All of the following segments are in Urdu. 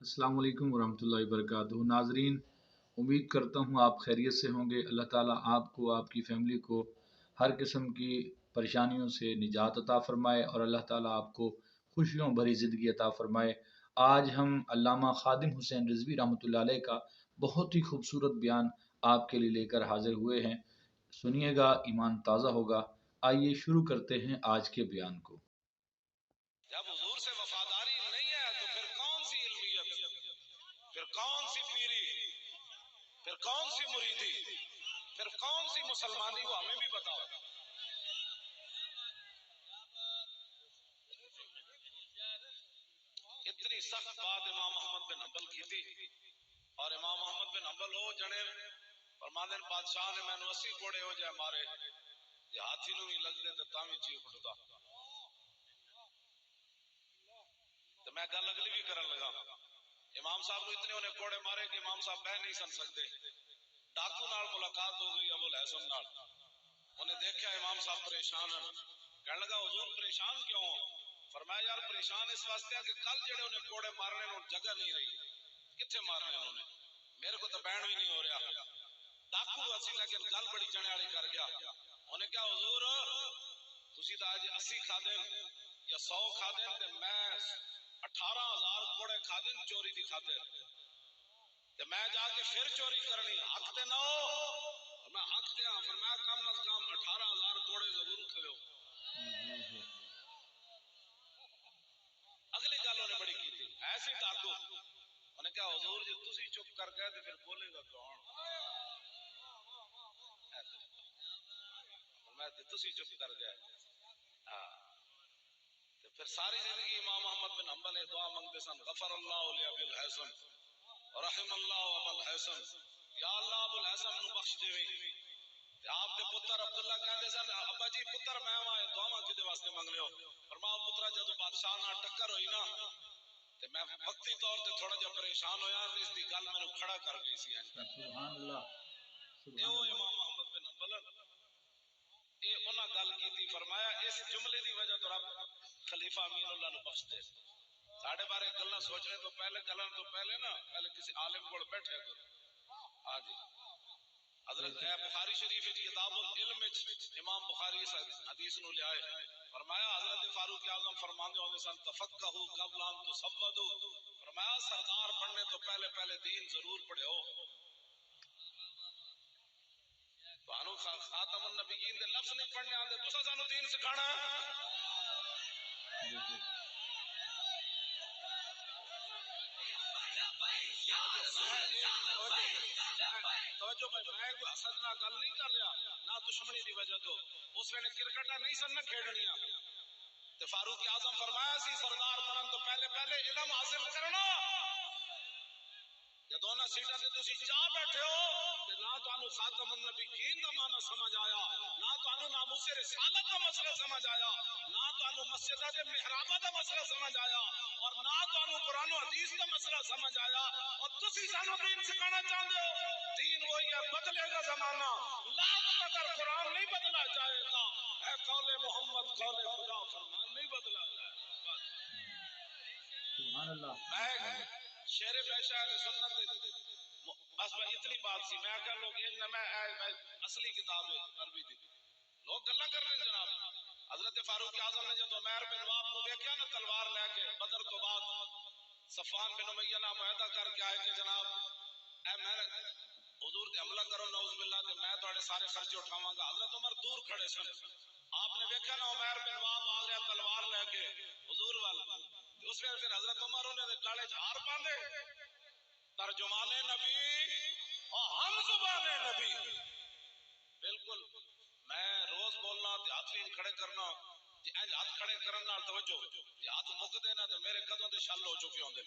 السلام علیکم ورحمۃ اللہ وبرکاتہ ناظرین، امید کرتا ہوں آپ خیریت سے ہوں گے۔ اللہ تعالیٰ آپ کو، آپ کی فیملی کو ہر قسم کی پریشانیوں سے نجات عطا فرمائے اور اللہ تعالیٰ آپ کو خوشیوں بھری زندگی عطا فرمائے۔ آج ہم علامہ خادم حسین رضوی رحمۃ اللہ علیہ کا بہت ہی خوبصورت بیان آپ کے لیے لے کر حاضر ہوئے ہیں۔ سنیے گا، ایمان تازہ ہوگا۔ آئیے شروع کرتے ہیں آج کے بیان کو۔ جب حضور سے وفاداری نہیں ہے تو پھر کون سی علمیت، پھر کون سی پیری، پھر کون سی مریدی، پھر کون سی مسلمانی، وہ ہمیں بھی بتاؤ۔ اتنی سخت بات امام محمد بن حنبل کی تھی، اور امام محمد بن حنبل ہو جنے فرماندے بادشاہ نے مینوں 80 کوڑے ہو جائے مارے، یہ ہاتھی نوں بھی لگ دے تے تاں وی چیخ اٹھدا۔ تو میں گل اگلی بھی کرن لگا، امام صاحب کو اتنے انہیں کوڑے مارے کہ امام صاحب بہ نہیں سن سکتے۔ ڈاکو نال ملاقات ہو گئی ابو الحسن نال، انہیں دیکھا امام صاحب پریشان ہیں، کہنے لگا حضور پریشان کیوں ہو؟ فرمایا یار پریشان اس واسطے ہے کہ کل جڑے انہیں کوڑے مارنے انہوں جگہ نہیں رہی، کتنے مارنے انہوں نے، میرے کو تو بہن بھی نہیں ہو رہا۔ ڈاکو اسی لیکن گل بڑی جنے والی کر گیا، انہیں کہا حضور تسی تو اج 80 کھا دین یا 100 کھا دین تے میں 18,000 کوڑے کھا دین چوری دی خاطر، تے میں جا کے پھر چوری کرنی، حق تے نہ ہو، میں حق تے ہاں، فرمایا کم از کم 18,000 کوڑے ضرور کھویو۔ اگلی گل انہیں بڑی کی تھی، ایسی ڈاکو، انہیں کہا حضور جی تسی چپ کر گئے تو پھر بولے گا کون؟ میں تسی چپ کر گئے، ہاں تو پھر ساری زندگی امام محمد بن حنبل دعا منگتے سن، غفر اللہ لأبی الحسن رحم اللہ ابا الحسن، یا اللہ ابو الحسن نو بخش دے۔ آپ دے پتر عبداللہ کہندے سن ابا جی پتر میں وہاں دعاواں کدے واسطے منگ رہے ہو؟ فرمایا پترا جدو بادشاہ نال ٹکر ہوئی نا تے میں وقتی طور تے تھوڑا جہا پریشان ہویا، اس دی گل مینوں کھڑا کر گئی سی۔ سبحان اللہ، دیو سبحان اللہ۔ امام محمد بن حنبل اے انہاں گل کیتی، فرمایا اس جملے دی وجہ تو رب خلیفہ امین اللہ نو بخش دے۔ ساڈے بارے گلاں سوچنے تو پہلے، گلاں تو پہلے نا پہلے کسی عالم کول بیٹھے کرو۔ ہاں جی، حضرت بخاری شریف کتاب العلم امام بخاری اس حدیث نو لے آئے، فرمایا حضرت فاروق اعظم فرماندے ہوندے سن تفقہوا قبل ان تصودوا، فرمایا سردار بننے تو پہلے پہلے دین ضرور پڑھو۔ تانوں خاتم النبیین دے لفظ نہیں پڑھنے آندے، تساں سانو دین سکھانا۔ توجہ بھائی، میں کوئی حسد نہ گل نہیں کر رہا، نہ دشمنی دی وجہ تو، اس ویلے کرکٹاں نہیں سن نہ کھیڈنیاں تے فاروق اعظم فرمایا سی سردار بنن تو پہلے پہلے علم حاصل کرنا۔ جدوں نہ سیٹاں تے تسی جا بیٹھے ہو تے نہ تانوں خاتم النبیین دا معنی سمجھ آیا، نہ تانوں ناموس رسالت دا مسئلہ سمجھ آیا، نہ تانوں مسجداں دے محراباں دا مسئلہ سمجھ آیا، اور نہ تانوں قرآن و حدیث دا مسئلہ سمجھ آیا، اور تسی سانوں دین سکھانا چاہندے ہو۔ دین وہی ہے، بدلے گا زمانہ، لاکھ مگر قرآن نہیں بدلا جائے گا، ہے قول محمد قول خدا، فرمان نہیں بدلا جائے گا۔ سبحان اللہ۔ میں شیر پیشہ اہل سنت، بس اتنی بات سی، میں کہ لوگ میں اصلی کتاب عربی دی لوگ گلاں کر رہے ہیں جناب۔ حضرت فاروق اعظم نے جب عمیر بن واب کو دیکھا نا تلوار لے کے بدر تو بعد، صفوان بن امیہ نہ معاہدہ کر کے آئے کہ جناب اے میں حضور تے حملہ کرو نعوذ باللہ تے میں تہاڈے سارے خرچے اٹھاواں گا۔ حضرت عمر دور کھڑے سن، آپ نے دیکھا نا عمیر بن واب آ گیا تلوار لے کے حضور وال، اس ویلے پھر حضرت عمر انہوں نے گالے چ ہار باندھے، ترجمان نبی اور ہم زبان نبی، بالکل میں روز بولنا تے ہاتھ بھی کھڑے کرنا، جی انج ہاتھ کھڑے کرن نال توجہ جی ہاتھ مک دے نا تے میرے قدوں تے شل ہو چکے ہوندے،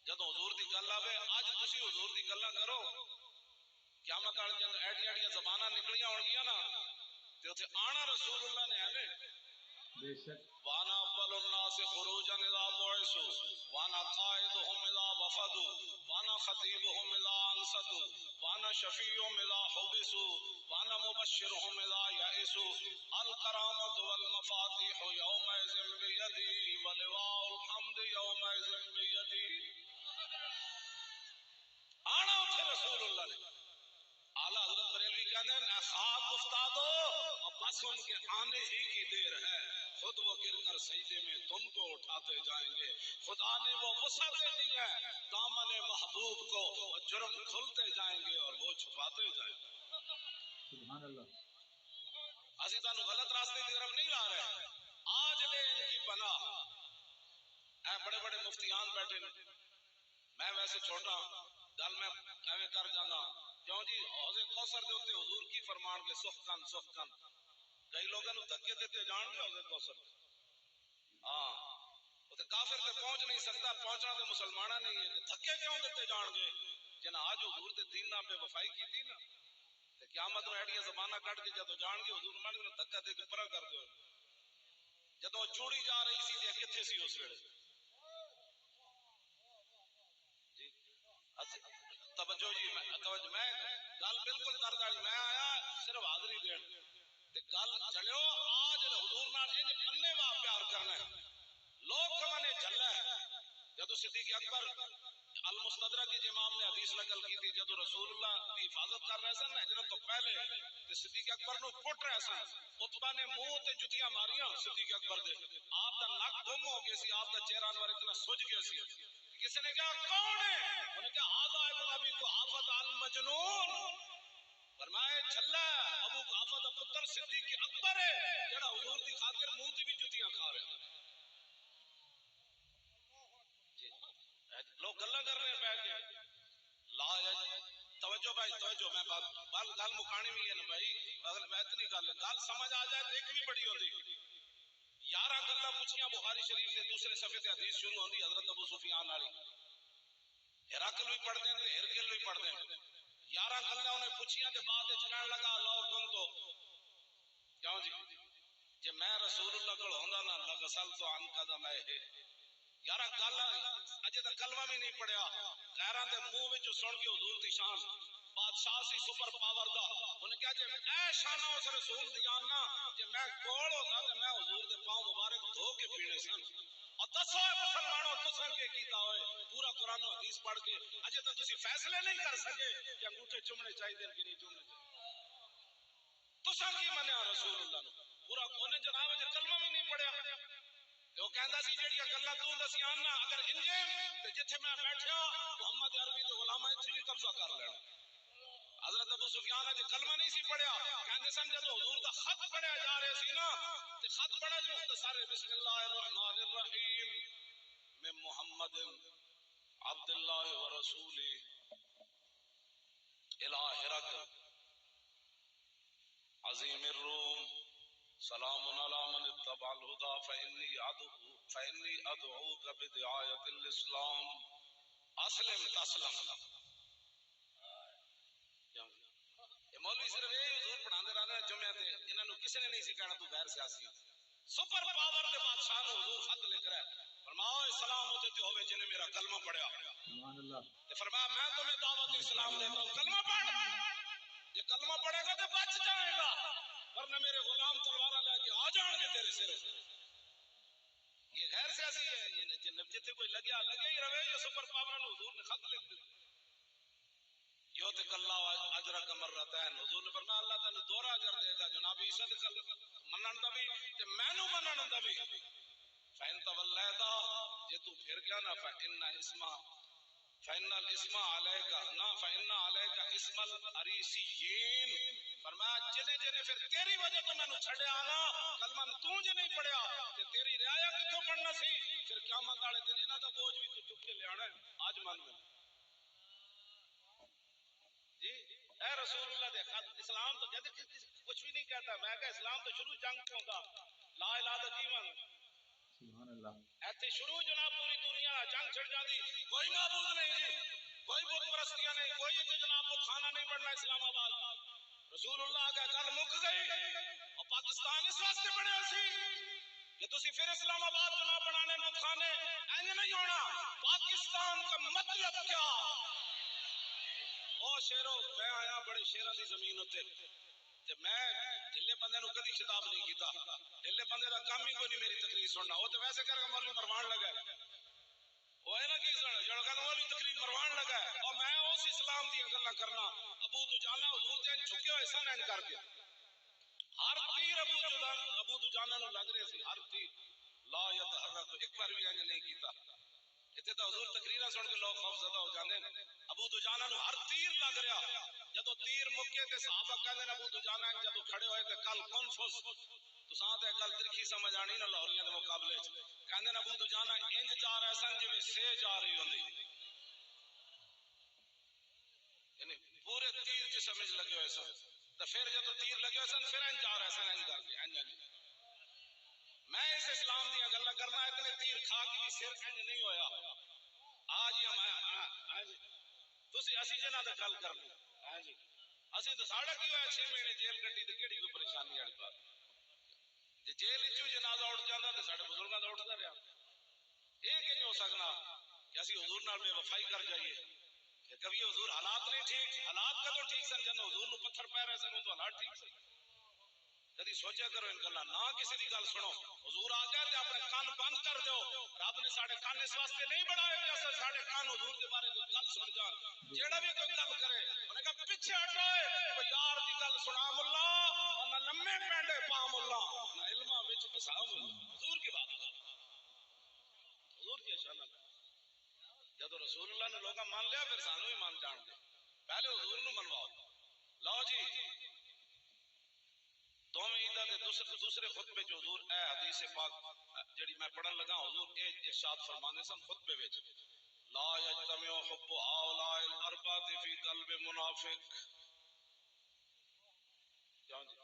جدوں حضور دی گل آوے اج تسی حضور دی گلاں کرو، قیامت والے دن ایڈی ایڈی زباناں نکلیاں ہون گیاں نا تے اوتھے آنا رسول اللہ نے ہے نے، بے شک۔ وانا اول الناس خروجا اذا بعثوا وانا قائدهم اذا وفدوا وانا خطيبهم اذا انصتوا وانا شفيعهم اذا حبسوا وانا مبشرهم اذا يئسوا الكرامة والمفاتيح يومئذ بيدي ولواء الحمد يومئذ بيدي۔ ان کے آنے ہی کی دیر ہے، خود وہ گر کر سجدے میں تم کو اٹھاتے جائیں گے۔ خدا نے وہ وسعت دے دی ہے دامن محبوب کو، وہ جرم کھلتے جائیں گے اور وہ چھپاتے جائیں گے۔ سبحان اللہ۔ اسی تانوں غلط راستے کی طرف نہیں لا رہے، آج لے ان کی پناہ۔ اے بڑے بڑے مفتیان بیٹھے نے، میں ویسے چھوٹا گل میں ایویں کر جانا، کیوں جی حوض کوثر دے اوتے حضور کی فرمان کے سخکن سخکن، کئی لوگوں نو دھکے دیتے جان گے حوض کوثر۔ ہاں تے کافر تے پہنچ نہیں سکتا، پہنچنا تے مسلمانہ نہیں ہے، تے دھکے کیوں دیتے جان گے؟ جنہاں آج حضور دے دین نال بے وفائی کیتی نا، تے قیامت نو ایڑیاں زباناں کٹ کے جدوں جان گے حضور من نے دھکا دے کے پرا کر دیو۔ جدوں چوڑی جا رہی سی تے کتھے سی اس ویلے؟ جی توجہ جی، میں گل بالکل کردا نہیں، میں آیا صرف حاضری دین تے گل چلو آج حضور نال انج انے وا پیار کرنا ہے، لوگ کمنے چلنا ہے۔ جدو صدیق اکبر المستدرک کے امام نے حدیث نقل کی تھی، جدو رسول اللہ کی حفاظت کر رہے سن ہجرت تو پہلے تے صدیق اکبر نو کٹ رہے سن، عتبہ نے منہ تے جتیاں ماریاں صدیق اکبر دے، آپ دا نک گم ہو گیا سی، آپ دا چہرہ انور اتنا سج گیا سی۔ کسی نے کہا کون ہے؟ انہوں نے کہا ہذا ابن ابی قحافہ المجنون، فرمائے جھلا ابو قحافہ دا پتر صدیق اکبر ہے جڑا حضور دی خاطر منہ تے بھی جتیاں کھا رہا ہے۔ لوگ گلا کر رہے ہیں بیٹھ کے، لا توجہ بھائی توجہ، میں گل مکانی بھی ہے نا بھائی، اگر میں اتنی گل سمجھ آ جائے تو ایک بھی بڑی ہوتی۔ 11 گلاں پوچھیاں بخاری شریف کے دوسرے صفحے تے حدیث شروع ہوندی حضرت ابو سفیان والی، ہرقل بھی پڑھ دیں تے ہرقل بھی پڑھ دیں، 11 گلاں انہیں پوچھیاں تے بعد وچ کہن لگا لو کن تو کیوں جی جے میں رسول اللہ کول ہوندا نا لغسل تو عن قدم ہے یارا گل اجے تک کلمہ بھی نہیں پڑھیا، غیراں دے منہ وچ سن کے حضور دی شان، بادشاہ سی سپر پاور دا، انہیں کہا جے اے شان اس رسول دی آنا، جے میں کول ہوندا تے میں حضور دے پاؤں مبارک دھو کے پینے سن۔ اور دسو اے مسلمانوں تساں کے کیتا ہوئے پورا قرآن و حدیث پڑھ کے اجے تک تسی فیصلے نہیں کر سکے کہ انگوٹھے چومنے چاہیے کہ نہیں چومنے چاہیے؟ تساں کی منیا رسول اللہ نو؟ پورا کونے جناب اجے کلمہ بھی نہیں پڑھیا، وہ کہندا سی جیڑیاں گلاں تو دسیاں نا اگر انجے تے جتھے میں بیٹھیا محمد عربی تے غلام ایتھے بھی قبضہ کر لینا۔ حضرت ابو سفیان نے کلمہ نہیں سی پڑھیا، کہندے سن جدوں حضور دا خط پڑھیا جا رہے سی نا تے خط بڑا مختصر ہے، بسم اللہ الرحمن الرحیم میں محمد عبد اللہ و رسول الہ ہرقل عظیم الروم سلام علی من اتبع الہدی فإنی ادعوک بدعایت الاسلام اسلم تسلم۔ یہ مولوی صرف یہ حضور پڑھاندے رہندے ہیں جمعے تے، انہاں نو کسی نے نہیں سی کہنا تو غیر سیاسی سپر پاور دے بادشاہ نو حضور خط لکھ رہا ہے، فرماؤ اسلام ہوتے تے ہوے جنے میرا کلمہ پڑھیا، سبحان اللہ۔ تے فرمایا میں تمہیں دعوت اسلام دیتا ہوں، کلمہ پڑھ، یہ کلمہ پڑھے گا تو بچ جائے گا، ورنہ میرے غلام تلوار لے کے آ جان گے تیرے سر۔ یہ غیر سیاسی ہے، یہ جتنے کوئی لگیا لگے ہی رہے، یہ سپر پاور نو حضور نے خط لکھ دیا۔ یو تے اللہ اجر کا مرتين، حضور نے فرمایا اللہ تعالی دوہرا اجر دے گا جناب عیسیٰ دے کل منن دا بھی تے مینوں منن دا بھی۔ فین تولیتا، جے تو پھر گیا نا فإن الاسم علیک نا فإن علیک اسم العریسیین، فرمایا جنے جنے پھر تیری وجہ تو مینوں چھڈیا نا کلمہ تو جے نہیں پڑھیا تے تیری رعایا کتھوں پڑھنا سی، پھر قیامت والے دن انہاں دا بوجھ بھی تو چک کے لے آنا ہے۔ آج من میں جی اے رسول اللہ دے خط اسلام تو جد کچھ بھی نہیں کہتا، میں کہ اسلام تو شروع جنگ تو ہوتا، لا الہ الا اللہ سبحان اللہ۔ ایتھے شروع جناب پوری دنیا جنگ چھڑ جاتی، کوئی معبود نہیں جی، کوئی بت پرستیاں نہیں، کوئی تے جناب بت خانہ نہیں بننا اسلام آباد۔ رسول اللہ کا گل مک گئی، اور پاکستان اس واسطے بنیا سی کہ تسی پھر اسلام آباد جناب بنانے بت خانے، اینج نہیں ہونا۔ پاکستان کا مطلب کیا؟ او شیرو میں آیا بڑے شیراں دی زمین ہوتے تے میں ڈھلے بندے نو کدی خطاب نہیں کیتا، ڈھلے بندے دا کام ہی کوئی نہیں میری تقریر سننا، وہ تو ویسے کر کے مولوی مروان لگا ہے، وہ ہے نا کی سن جڑا کہ مولوی تقریر مروان لگا ہے، اور میں اس اسلام دی گلاں کرنا ابو تو جانا حضور تے جھکے ہوئے سن این کر کے ہر تیر ابو دجانہ نو لگ رہے سی، ہر تیر لا یتحرک، ایک بار بھی انج نہیں کیتا. اتنے تو حضور تقریرا سن کے لوگ خوف زدہ ہو جاندے ہیں. ابو دجانہ نو ہر تیر لگ رہا، جدو تیر مکے تے صحابہ کہندے نے ابو دجانہ جدو کھڑے ہوئے تے کل کون فوس تساں تے گل ترکھی سمجھ آنی نہ لاہوریاں دے مقابلے چ. کہندے نے ابو دجانہ انج جا رہے سن جویں سے جا رہی ہوندی، یعنی پورے تیر جسم وچ لگے ہوئے سن. تو پھر جدو تیر لگے ہوئے سن پھر انج جا رہے سن، انج کر کے انج. میں اس اسلام دیا گلا کرنا، اتنے تیر کھا کے بھی سر انج نہیں ہویا. آج ہم تسی اسی جنہ تے گل کرنی، ہاں جی اسی تو ساڑا کی ہوا 6 مہینے جیل کٹی تے کیڑی کوئی پریشانی والی بات. جی جیل وچوں جنازہ اٹھ جاندا تے ساڈے بزرگاں دا اٹھدا رہیا. یہ کہ ہو سکنا کہ اسی حضور نال بے وفائی کر جائیے کہ کبھی حضور حالات نہیں ٹھیک. حالات کدوں ٹھیک سن جب حضور نو پتھر پے رہے سن تو حالات ٹھیک سن. کدی سوچا کرو ان گلاں نہ کسی دی گل سنو. حضور آ گیا تے اپنے کان بند کر دیو. رب نے ساڈے کان اس واسطے نہیں بنائے کہ اساں ساڈے کان حضور دے بارے کوئی گل سن جان. جیڑا بھی کوئی گل کرے انہیں کہا پیچھے ہٹائے کوئی یار دی گل سنا ملا اور نہ لمے پینڈے پا ملا نہ علماں وچ بسا ملا. حضور کی بات کر، حضور کی شان. جدو رسول اللہ نے لوگاں مان لیا پھر سانو بھی مان جان دے. پہلے حضور نو منواؤ. لو جی دوویں عیداں دے دوسرے خطبے جو حضور اے حدیث پاک جڑی میں پڑھن لگا حضور اے ارشاد فرماندے سن خطبے وچ لا یجتمع حب هؤلاء الاربعه فی قلب منافق. کیوں جی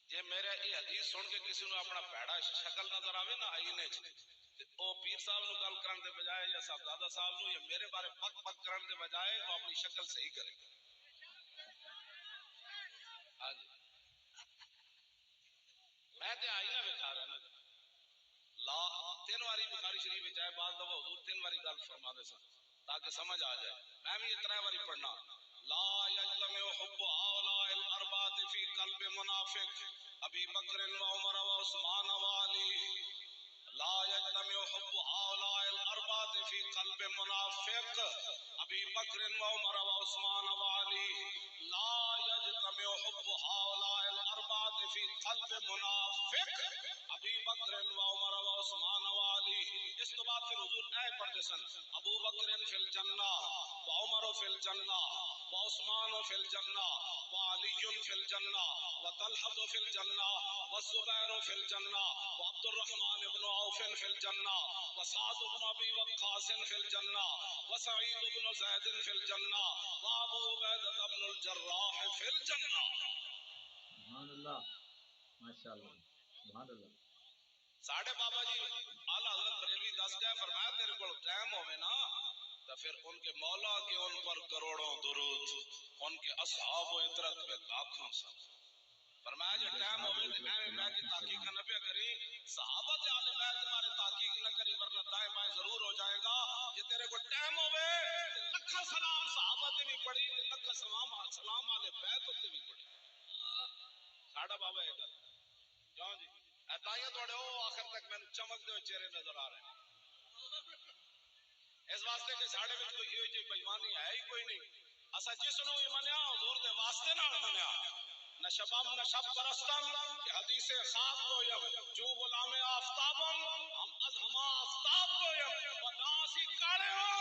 جے میرے یہ حدیث سن کے کسی نو اپنا بھڑا شکل نظر آوے نا آئینے تے او پیر صاحب نو گل کرن دے بجائے یا صاحبزادہ صاحب نو یا میرے بارے پک پک کرن دے بجائے وہ اپنی شکل صحیح کرے. ہاں جی میں تے آئینہ بکھا رہا نا لا 3 واری بخاری شریف میں چاہے بعض دفعہ حضور 3 واری گل فرما دے سن تاکہ سمجھ آ جائے. میں بھی یہ 3 واری پڑھنا. لا یجتمع حب هؤلاء الاربعه فی قلب منافق ابی بکر و عمر و عثمان و علی. لا یجتمع حب هؤلاء الاربعه فی قلب منافق ابی بکر و عمر و عثمان و علی. لا یجتمع حب هؤلاء الاربعه فی قلب منافق ابی بکر و عمر و عثمان و علی. اس تو بعد پھر حضور اے پڑھتے سن ابو بکر فی الجنہ و عمر فی الجنہ و عثمان فی الجنہ و علی فی الجنہ و طلحہ فی الجنہ و زبیر فی الجنہ و عبد الرحمن بن عوف فی الجنہ و سعد بن ابی وقاص فی الجنہ و سعید بن زید فی الجنہ و ابو عبیدہ بن الجراح فی الجنہ. سبحان اللہ، ماشاء اللہ، سبحان اللہ. ساڑھے بابا جی اعلیٰ حضرت بریلوی دس گئے فرمایا تیرے کو ٹائم ہوئے نا تو پھر ان کے مولا کے ان پر کروڑوں درود، ان کے اصحاب و عطرت پہ لاکھوں سن. فرمایا جو ٹائم ہوئے تو میں کی تحقیق نہ پہ کری صحابہ تے آل بیت ہمارے تحقیق نہ کری ورنہ دائیں بائیں ضرور ہو جائے گا. یہ تیرے کو ٹائم ہوئے تو لکھا سلام صحابہ تے بھی پڑھی لکھا سلام آل بیت تے بھی پڑھی. ساڑھا بابا ہے گا کیوں جی اتائیاں توڑے ہو آخر تک میں چمک دے چہرے نظر آ رہے ہیں. اس واسطے کہ ساڑھے میں کوئی ہوئی جی بےمانی ہے ہی کوئی نہیں. اسا جس نو بھی منیا حضور دے واسطے نال منیا. نہ شبم نہ شب پرستم کہ حدیث خواب گویم جو غلام آفتابم ہم از ہما آفتاب گویم و ناسی کارے ہو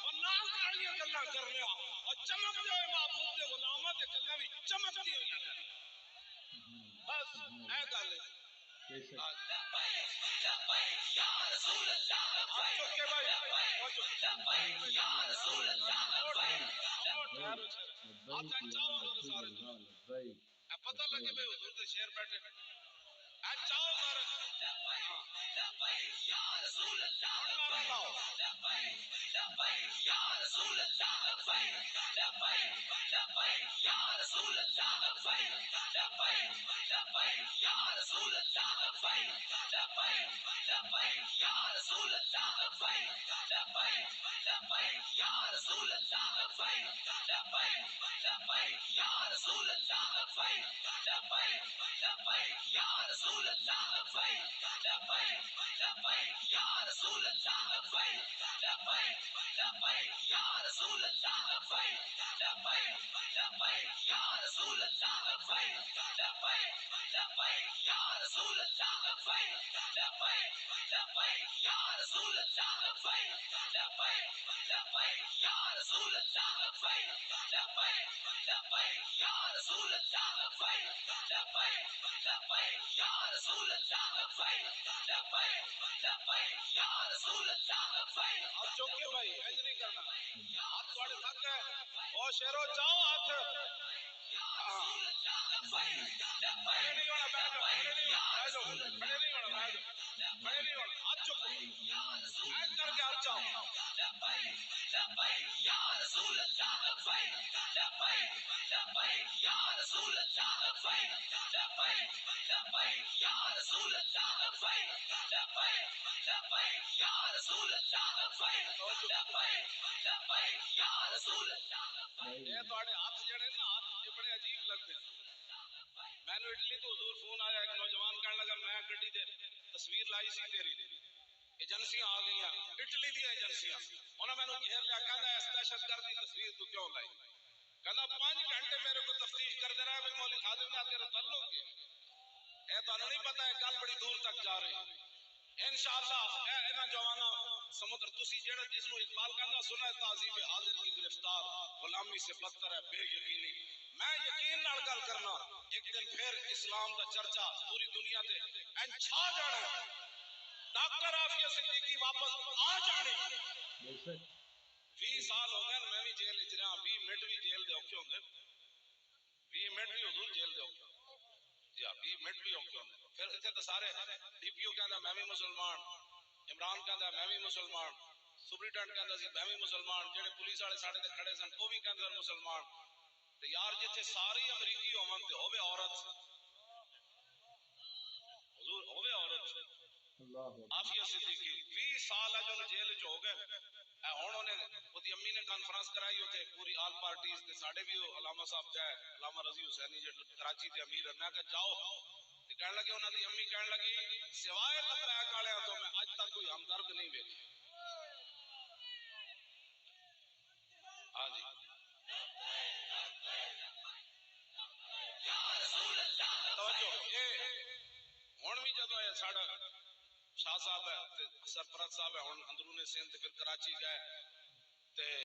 و نا کاریاں گلاں کرنے اور چمک دے معبود دے غلامہ دے گلاں بھی چمک دی ہوئی. بس اے گل یا رسول اللہ لبیک لبیک یا رسول اللہ لبیک. پتہ لگے بھائی حضور کے شیر بیٹھے چاہو سارے لبیک یا رسول اللہ لبیک لبیک یا رسول اللہ لبیک لبیک یا رسول اللہ لبیک لبیک یا رسول اللہ لبیک لبیک یا رسول اللہ لبیک لبیک یا رسول اللہ لبیک لبیک یا رسول اللہ لبیک لبیک یا رسول اللہ لبیک لبیک یا رسول اللہ لبیک لبیک یا رسول اللہ لبیک لبیک یا رسول اللہ لبیک آپ چوکے بھائی اینج نہیں کرنا ہاتھ تھوڑے تھک گئے او شیرو چاہو ہاتھ کھڑے نہیں ہونا بیٹھ جاؤ کھڑے نہیں ہونا بیٹھ جاؤ کھڑے نہیں ہونا بیٹھ جاؤ کھڑے نہیں ہونا ہاتھ چکو اینج کر کے ہاتھ چاہو یہ تھوڑے ہاتھ جڑے نا ہاتھ یہ بڑے عجیب لگتے ہیں میں نے اٹلی تو حضور فون آیا ایک نوجوان کہنے لگا میں گڈی دے تصویر لائی سی تیری ایجنسیاں آ گئی اٹلی دی ایجنسیاں انہوں نے مینوں گھیر لیا کہندا اس دہشت گردی تصویر تو کیوں لائی کہندا 5 گھنٹے میرے کو تفتیش کرتے رہا بھائی مولوی خادم نال تیرا تعلق ہے اے تانوں نہیں پتہ ہے گل بڑی دور تک جا رہی انشاءاللہ اے انہاں جواناں سمندر تسی جڑا جس نو اقبال کہندا سنا ہے تعذیب حاضر کی گرفتار غلامی سے بدتر ہے بے یقینی میں یقین نال گل کرنا ایک دن پھر اسلام دا چرچا پوری دنیا تے این چھا جانا ڈاکٹر عافیہ صدیقی واپس آ جانے 20 سال ہو گئے میں بھی جیل وچ رہا 20 منٹ بھی جیل دے اوکھے ہوندے 20 منٹ بھی حضور جیل دے اوکھے جی 20 منٹ بھی اوکھے ہوندے پھر اتنے تو سارے ڈی پی او کہندا میں بھی مسلمان عمران کہندا میں بھی مسلمان سپرنٹینڈنٹ کہندا سی میں بھی مسلمان جڑے پولیس والے ساڈے تے کھڑے سن وہ بھی کہندے سن مسلمان تے یار جتھے ساری امریکی ہون تے ہوے عورت حضور ہوے عورت عافیہ صدیقی 20 سال ہے جو جیل وچ ہو گئے ہن انہیں اودی امی نے کانفرنس کرائی اوتھے پوری آل پارٹیز تے ساڈے بھی علامہ صاحب جائے علامہ رضی حسینی جو کراچی دے امیر ہے میں کہ جاؤ تے کہن لگے انہاں دی امی کہن لگی سوائے لبیک والے تو میں اج تک کوئی ہمدرد نہیں ویکھا ہاں جی توجہ اے ہن بھی جدوں اے ساڈا شاہ صاحب ہے سرپرست صاحب ہے ہن اندرون سندھ پھر کراچی گئے تے